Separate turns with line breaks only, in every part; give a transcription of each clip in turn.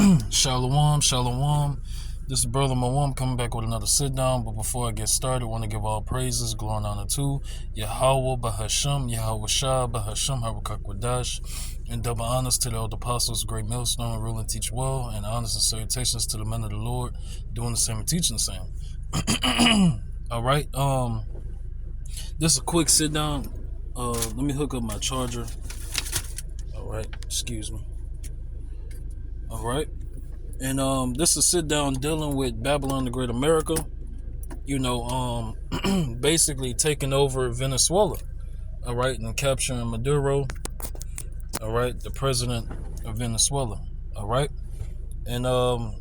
Shalom, shalom. This is Brother Mawam coming back with another sit down. But before I get started, I want to give all praises, glory, and honor to Yahweh Bahasham, Yahweh Shah Bahasham, Habakkuk, and double honors to the old apostles, great millstone, rule and teach well, and honors and salutations to the men of the Lord, doing the same and teaching the same. All right. This is a quick sit down. Let me hook up my charger. All right. Excuse me. All right. And this is sit down dealing with Babylon the Great America, basically taking over Venezuela, all right, and capturing Maduro, all right, the president of Venezuela, all right. And I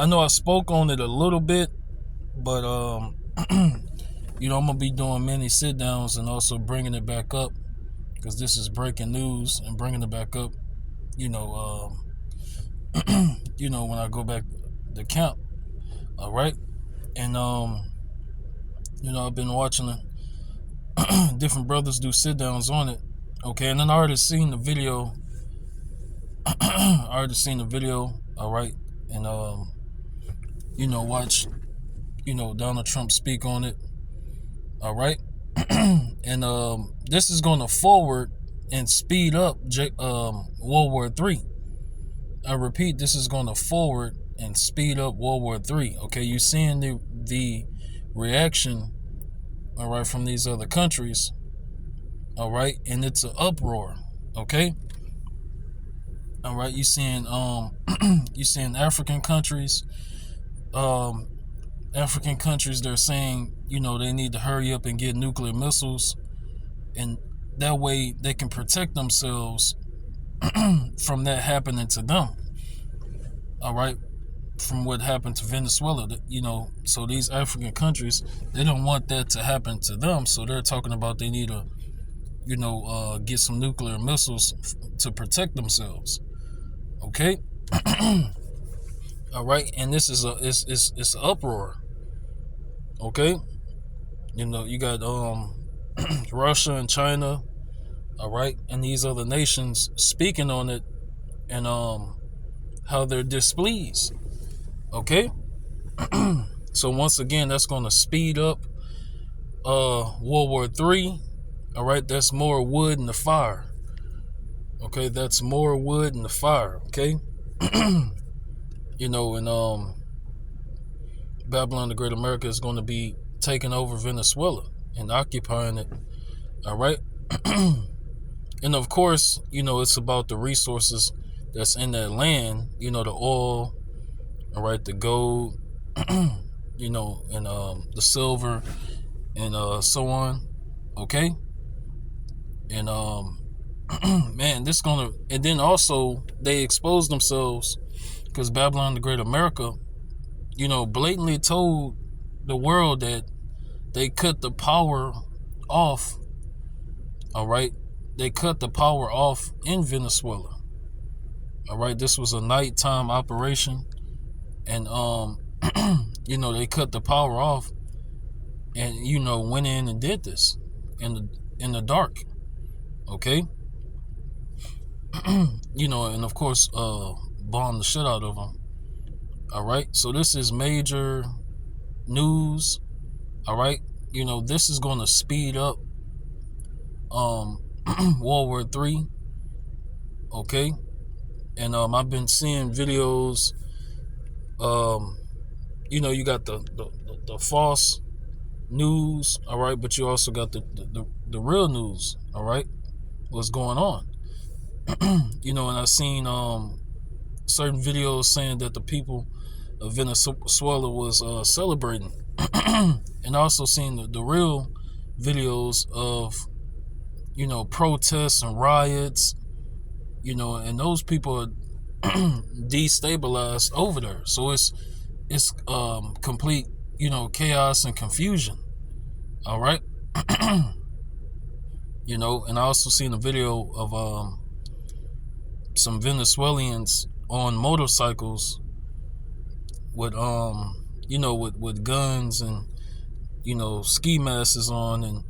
know I spoke on it a little bit, but I'm gonna be doing many sit downs and also bringing it back up because this is breaking news and bringing it back up, when I go back to camp, all right. And I've been watching different brothers do sit downs on it, okay. And then I already seen the video. All right. And watch Donald Trump speak on it, all right. And this is going to forward and speed up World War III. I repeat, this is going to forward and speed up World War III. Okay, you're seeing the reaction, all right, from these other countries, all right, and it's an uproar. Okay, all right. You're seeing African countries, they're saying they need to hurry up and get nuclear missiles, and that way they can protect themselves from that happening to them, all right, from what happened to Venezuela. So these African countries, they don't want that to happen to them, so they're talking about they need to get some nuclear missiles to protect themselves, okay. All right. And this is it's an uproar, okay. You got Russia and China, all right, and these other nations speaking on it, and how they're displeased, okay. So once again, that's going to speed up World War III, all right. That's more wood in the fire, okay. That's more wood in the fire, okay. And Babylon the Great America is going to be taking over Venezuela and occupying it, all right. And of course, it's about the resources that's in that land, the oil, all right, the gold, and the silver, and so on, okay. And man, and then also they expose themselves because Babylon the Great America, blatantly told the world that they cut the power off, all right. They cut the power off in Venezuela, all right. This was a nighttime operation, and they cut the power off, and went in and did this in the dark, okay. And of course bombed the shit out of them, all right. So this is major news, all right. This is going to speed up World War III, okay. And I've been seeing videos. You got the false news, all right, but you also got the real news, all right. What's going on? And I've seen certain videos saying that the people of Venezuela was celebrating, and also seen the real videos of protests and riots, and those people are destabilized over there. So it's complete chaos and confusion, all right. And I also seen a video of some Venezuelans on motorcycles with with guns and ski masks on, and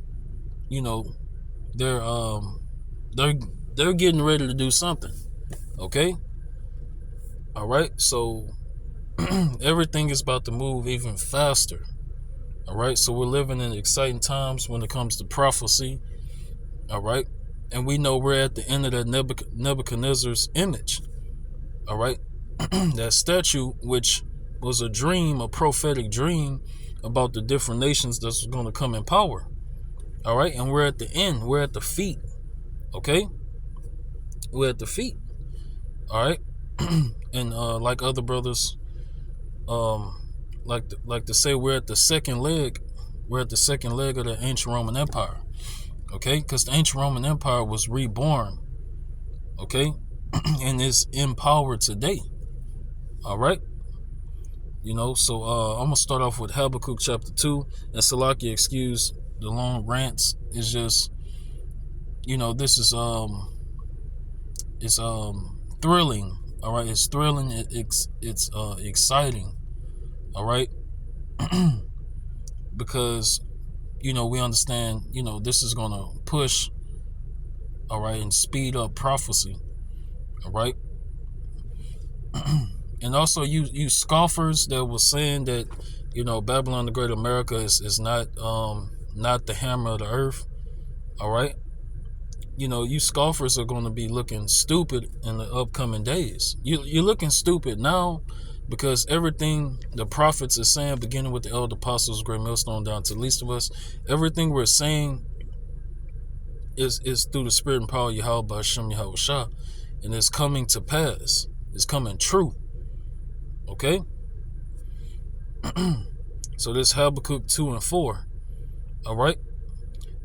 they're getting ready to do something, okay. All right, so everything is about to move even faster. All right, so we're living in exciting times when it comes to prophecy. All right, and we know we're at the end of that Nebuchadnezzar's image. All right, that statue, which was a dream, a prophetic dream about the different nations that's going to come in power. All right, and we're at the end, we're at the feet. Okay, we're at the feet. All right, and like other brothers like to say, we're at the second leg. We're at the second leg of the ancient Roman Empire. Okay, because the ancient Roman Empire was reborn. Okay, and is in power today. All right, so I'm gonna start off with Habakkuk chapter 2. And Salaki, excuse the long rants. It's just, this is it's thrilling. All right, it's thrilling. It's exciting. All right, because we understand, this is going to push, all right, and speed up prophecy, all right. And also, you scoffers that were saying that, Babylon the Great America is not the hammer of the earth, all right. You scoffers are going to be looking stupid in the upcoming days. You're looking stupid now, because everything the prophets are saying, beginning with the elder apostles, great millstone, down to the least of us, everything we're saying is through the spirit and power of Yahweh B'Hashem Yahweh Shah, and it's coming to pass. It's coming true. Okay? So this Habakkuk 2 and 4. All right?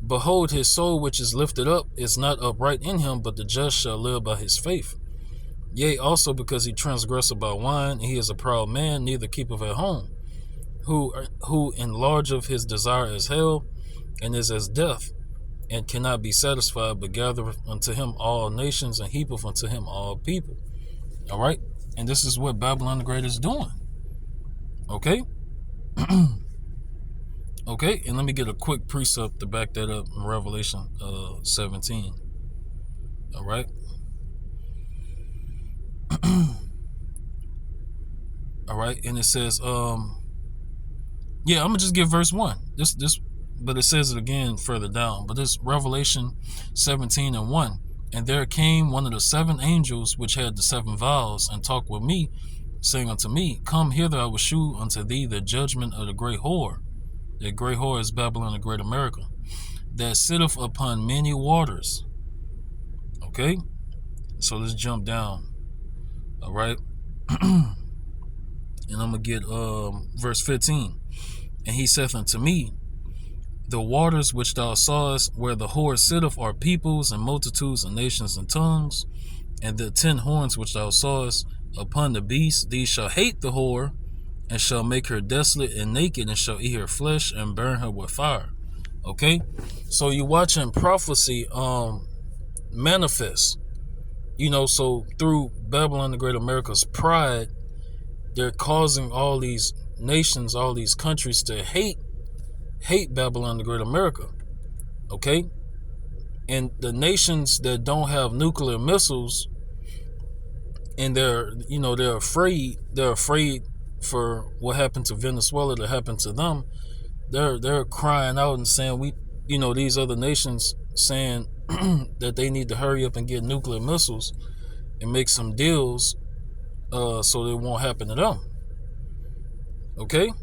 Behold, his soul which is lifted up is not upright in him, but the just shall live by his faith. Yea, also because he transgressed about wine, and he is a proud man, neither keepeth at home, who enlargeth his desire as hell, and is as death, and cannot be satisfied, but gathereth unto him all nations, and heapeth unto him all people. All right? And this is what Babylon the Great is doing. Okay? Okay, and let me get a quick precept to back that up in Revelation 17. All right? All right, and it says, I'm gonna just give verse 1. But it says it again further down. But this Revelation 17 and 1. And there came one of the 7 angels which had the 7 vials, and talked with me, saying unto me, Come hither, I will shew unto thee the judgment of the great whore. The great whore is Babylon the Great America, that sitteth upon many waters. Okay? So let's jump down. All right? And I'm going to get verse 15. And he saith unto me, The waters which thou sawest, where the whore sitteth, are peoples and multitudes and nations and tongues. And the 10 horns which thou sawest upon the beast, these shall hate the whore, and shall make her desolate and naked, and shall eat her flesh and burn her with fire. Okay? So you're watching prophecy manifest. So through Babylon the Great America's pride, they're causing all these nations, all these countries to hate Babylon the Great America. Okay? And the nations that don't have nuclear missiles, and they're afraid for what happened to Venezuela to happen to them. They're crying out and saying, these other nations saying that they need to hurry up and get nuclear missiles and make some deals so it won't happen to them. Okay?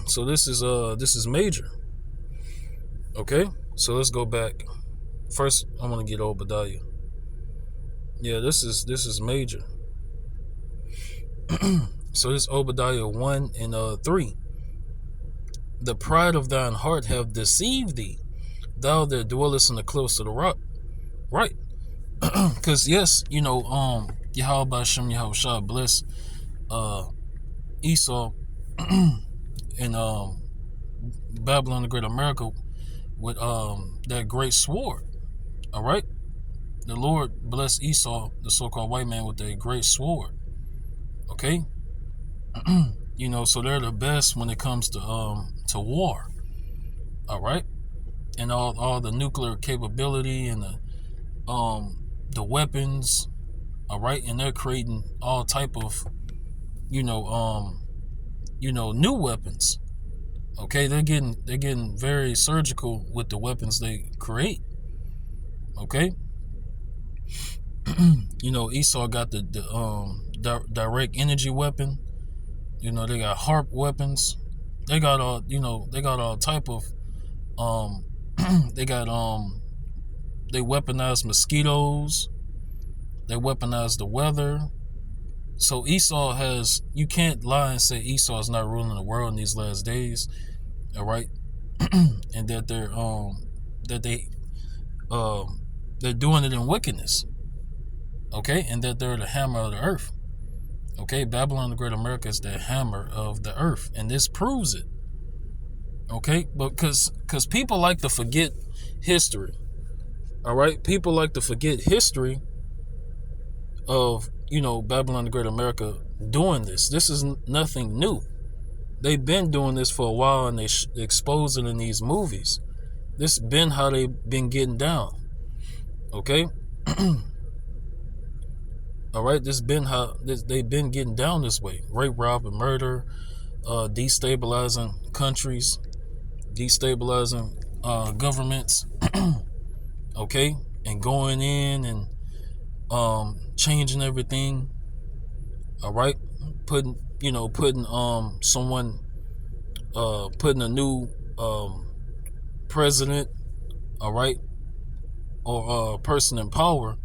So this is major. Okay? So let's go back. First, I'm gonna get Obadiah. Yeah, this is major. So this Obadiah 1 and 3. The pride of thine heart have deceived thee, thou that dwellest in the cliffs of the rock. Right. Because yes, Yahweh B'Hashem Yahweh Shah bless Esau and Babylon the Great America with that great sword. All right. The Lord bless Esau, the so-called white man, with that great sword. Okay. So they're the best when it comes to war. All right. And all the nuclear capability and the weapons, all right, and they're creating all type of, new weapons. Okay, they're getting very surgical with the weapons they create. Okay, Esau got the direct energy weapon. They got harp weapons. They got all type of they got they weaponize mosquitoes. They weaponize the weather. So Esau you can't lie and say Esau is not ruling the world in these last days, all right? And that they're doing it in wickedness, okay? And that they're the hammer of the earth, okay? Babylon the Great America is the hammer of the earth, and this proves it, okay? But because people like to forget history, all right? People like to forget history of Babylon the Great America doing this. This is nothing new. They've been doing this for a while, and they expose it in these movies. This been how they've been getting down. Okay, all right. This been how they've been getting down this way: rape, rob, and murder, destabilizing countries, destabilizing governments. Okay, and going in and changing everything. All right, putting someone, putting a new president, all right, or a person in power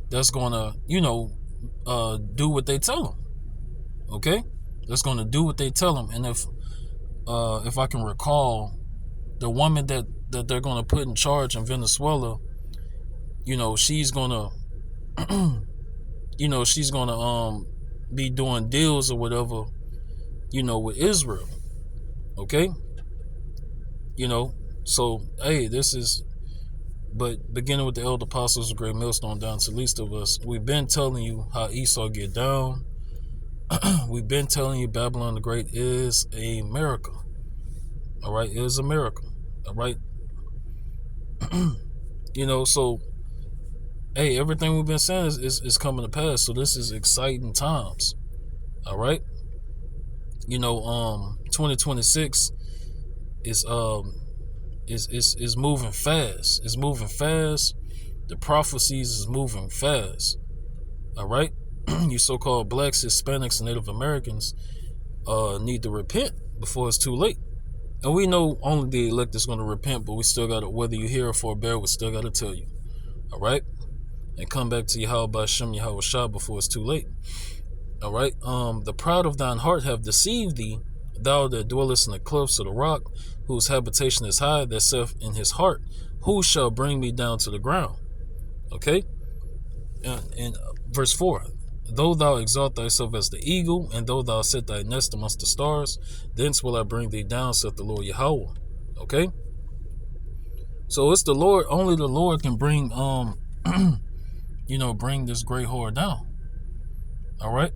that's gonna do what they tell them. Okay, that's gonna do what they tell them. And if I can recall, the woman that they're gonna put in charge in Venezuela, she's gonna she's gonna be doing deals or whatever, with Israel. Okay, so hey, but beginning with the elder apostles of Great Millstone down to least of us, we've been telling you how Esau get down. We've been telling you Babylon the Great is a miracle. All right, it is a miracle. All right, so hey, everything we've been saying is coming to pass. So this is exciting times. All right, 2026 is moving fast. It's moving fast. The prophecies is moving fast. All right, you so-called blacks, Hispanics, and Native Americans need to repent before it's too late. And we know only the elect is going to repent, but we still got to, whether you hear or forbear, we still got to tell you. All right, and come back to Yahweh Shem Yahweh Shah before it's too late. All right, the proud of thine heart have deceived thee, thou that dwellest in the cliffs of the rock, whose habitation is high, that saith in his heart, who shall bring me down to the ground? Okay, and verse 4, though thou exalt thyself as the eagle, and though thou set thy nest amongst the stars, thence will I bring thee down, saith the Lord Yahweh. Okay, so it's the Lord, only the Lord can bring bring this great whore down. All right,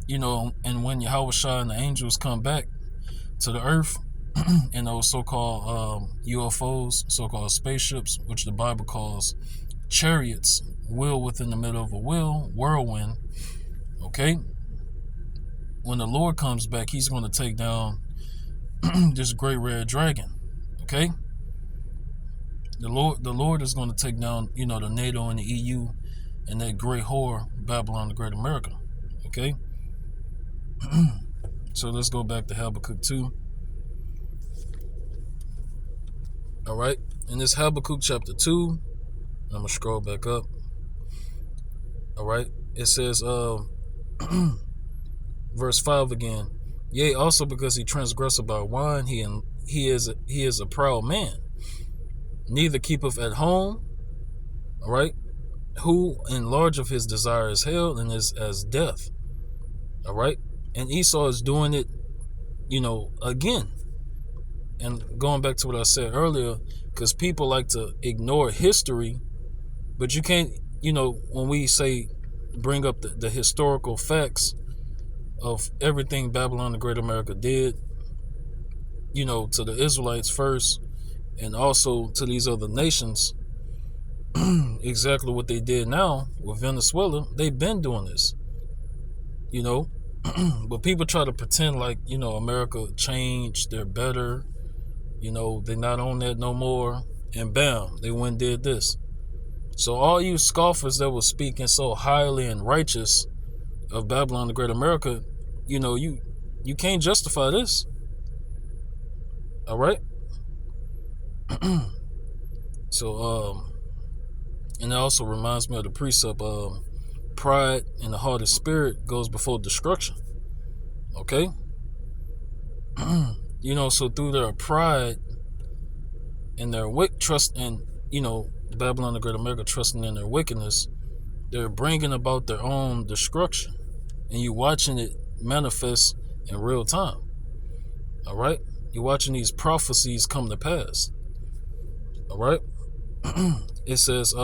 and when Yahweh Shah and the angels come back to the earth in those so-called UFOs, so-called spaceships, which the Bible calls chariots, wheel within the middle of a wheel, whirlwind. Okay, when the Lord comes back, he's going to take down this great red dragon. Okay, the Lord is going to take down the NATO and the EU and that great whore Babylon the Great America. Okay, so let's go back to Habakkuk 2. All right, in this Habakkuk chapter 2, I'm gonna scroll back up. All right, it says verse 5 again, yea, also because he transgressed by wine, he is a proud man, neither keepeth at home. All right, who in large of his desire is hell, and is as death. All right, and Esau is doing it again. And going back to what I said earlier, because people like to ignore history, but you can't, when we say bring up the historical facts of everything Babylon the Great America did, to the Israelites first, and also to these other nations, exactly what they did now with Venezuela. They've been doing this, you know. But people try to pretend like, America changed, they're better, they're not on that no more, and bam, they went and did this. So all you scoffers that were speaking so highly and righteous of Babylon the Great America, you can't justify this. All right. So and it also reminds me of the precept, pride in the heart of spirit goes before destruction. Okay. So through their pride and their trust, and Babylon the Great America trusting in their wickedness, they're bringing about their own destruction, and you're watching it manifest in real time. All right, you're watching these prophecies come to pass. All right. It says,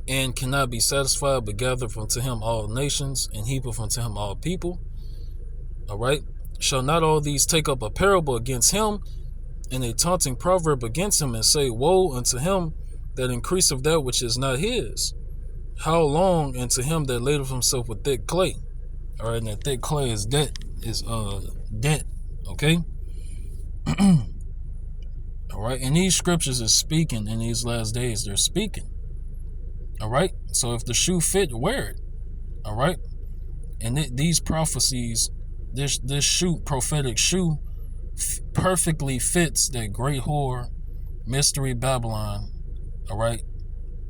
and cannot be satisfied, but gathereth unto him all nations, and heapeth unto him all people. All right. Shall not all these take up a parable against him, and a taunting proverb against him, and say, woe unto him that increaseth that which is not his? How long unto him that ladeth himself with thick clay? All right, and that thick clay is debt, debt. Okay. All right, and these scriptures is speaking in these last days. They're speaking. All right, so if the shoe fit, wear it. All right, and these prophecies, this prophetic shoe, perfectly fits that great whore, mystery Babylon. All right,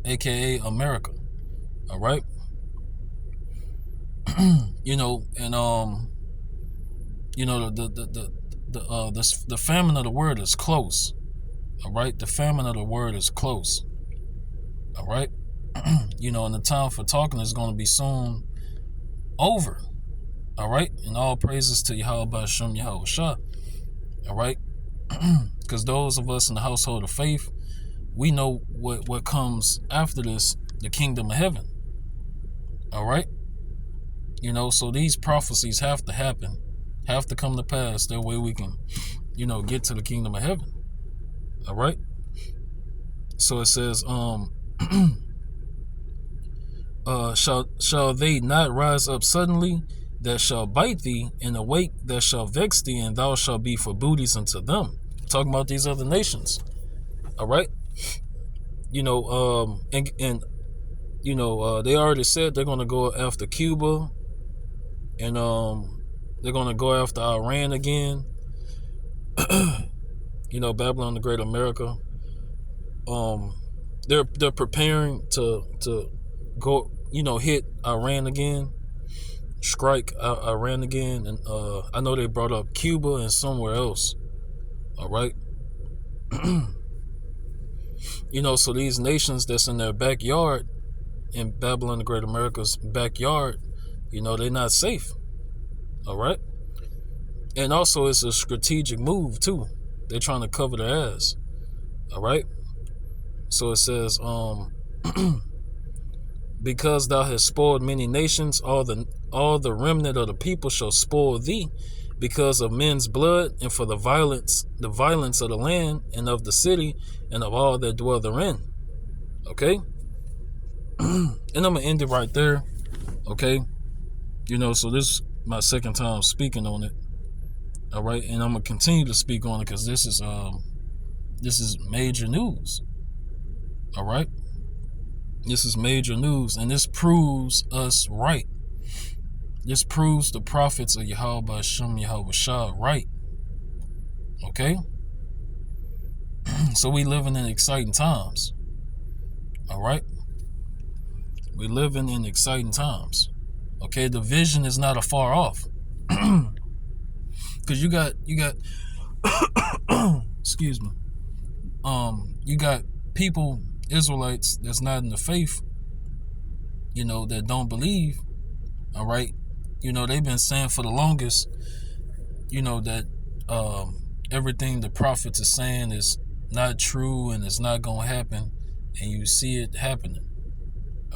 aka America. All right. And the famine of the word is close. All right, the famine of the word is close. All right. And the time for talking is going to be soon over. All right, and all praises to Yahweh B'Shem Yahweh Shah. All right, because those of us in the household of faith, we know what comes after this, the kingdom of heaven. All right, so these prophecies have to happen, have to come to pass. That way we can, get to the kingdom of heaven. All right. So it says, shall they not rise up suddenly that shall bite thee, and awake that shall vex thee, and thou shalt be for booties unto them? Talking about these other nations. All right. They already said they're going to go after Cuba, and they're going to go after Iran again. Babylon the Great America. They're preparing to go, hit Iran again, strike Iran again, and I know they brought up Cuba and somewhere else. All right. So these nations that's in their backyard, in Babylon the Great America's backyard, they're not safe. All right. And also it's a strategic move too. They're trying to cover their ass. All right. So it says, because thou hast spoiled many nations, all the remnant of the people shall spoil thee, because of men's blood, and for the violence of the land, and of the city, and of all that dwell therein. Okay. And I'm gonna end it right there. Okay. So this is my second time speaking on it. All right, and I'm gonna continue to speak on it because this is major news. All right, this is major news, and this proves us right. This proves the prophets of Yahweh B'Shem Yahweh Shah right. Okay, so we living in exciting times. All right, we living in exciting times. Okay, the vision is not afar off. Because you got excuse me, you got people, Israelites, that's not in the faith, that don't believe. All right, they've been saying for the longest, that everything the prophets are saying is not true and it's not gonna happen, and you see it happening.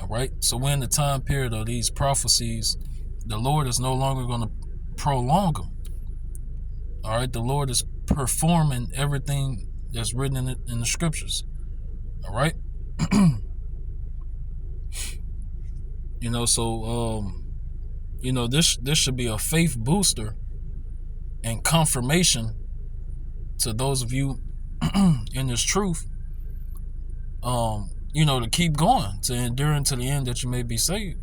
All right, so we're in the time period of these prophecies. The Lord is no longer going to prolong them. All right, the Lord is performing everything that's written in the scriptures. All right. So this should be a faith booster and confirmation to those of you in this truth, to keep going, to endure unto the end that you may be saved.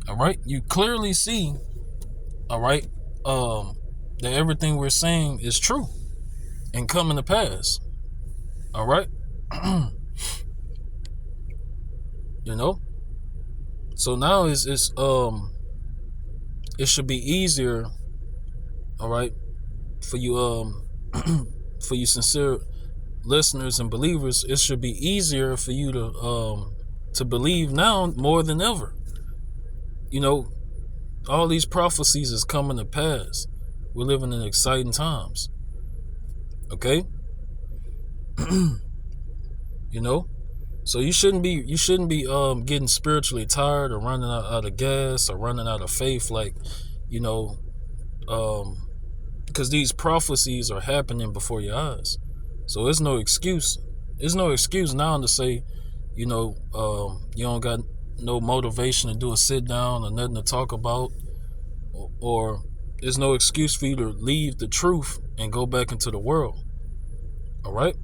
All right. You clearly see, all right, that everything we're saying is true and coming to pass. All right. So now it should be easier, all right, for you for you sincere listeners and believers. It should be easier for you to believe now more than ever. All these prophecies is coming to pass. We're living in exciting times. Okay? So you shouldn't be getting spiritually tired or running out of gas or running out of faith, like, because these prophecies are happening before your eyes. So there's no excuse. There's no excuse now to say, you don't got no motivation to do a sit down or nothing to talk about, or there's no excuse for you to leave the truth and go back into the world. All right.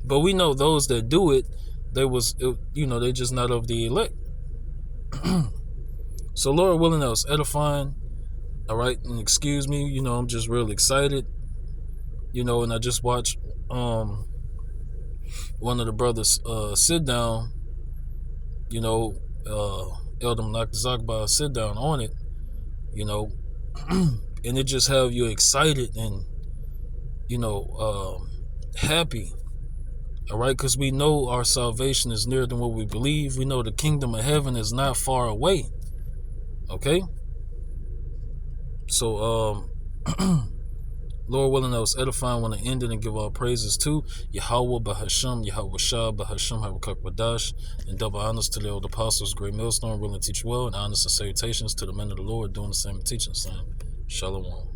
But we know those that do it, they just not of the elect. So Lord willing, that was edifying. All right. And excuse me, I'm just real excited, and I just watched one of the brothers sit down, Elder Zakba sit down on it, and it just have you excited and happy. All right, because we know our salvation is nearer than what we believe. We know the kingdom of heaven is not far away. Okay, so Lord willing, that was edifying. Want to end it and give all praises to Yahweh Bahasham, Yahweh Shah Bahasham, Habakak Badash, and double honors to the old apostles, great millstone, willing to teach well, and honors and salutations to the men of the Lord doing the same teaching. Shalom.